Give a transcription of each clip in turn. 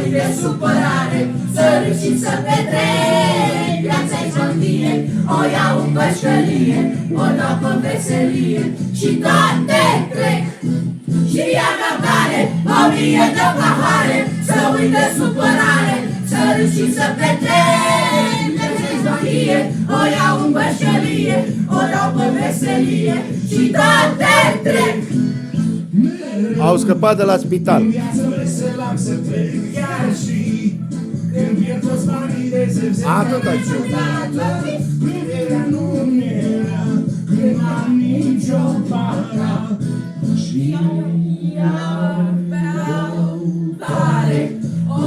uit de supărare, să râzi și să petreci. Viața-i băndie, o iau în bășcălie, o dau pe veselie și toate trec. Și iarna tare, o mie de pahare, să uit de supărare, să râzi și să petreci. Viața-i băndie, o iau în bășcălie, o dau pe veselie și toate trec. Au scăpat de la spital. Atât ai știut.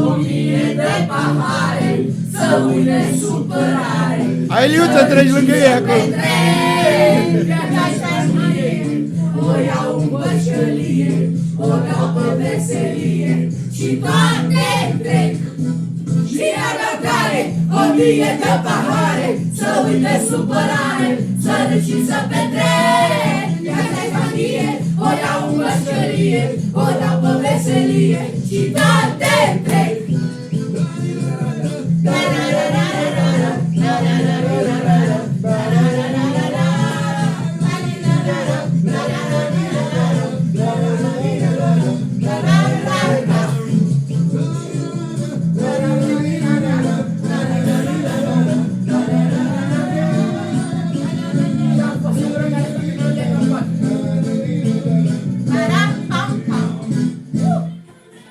O mie de pahare, să uit de supărare. Hai, Liuță, treci lângă ei acolo. O iau în bășcălie, o dau pe veselie și toate trec. Și iarna care, o mie de pahare, să uit de supărare, să râzi și să petreci. Viața-i băndie, o iau în bășcălie, o dau pe veselie și toate trec.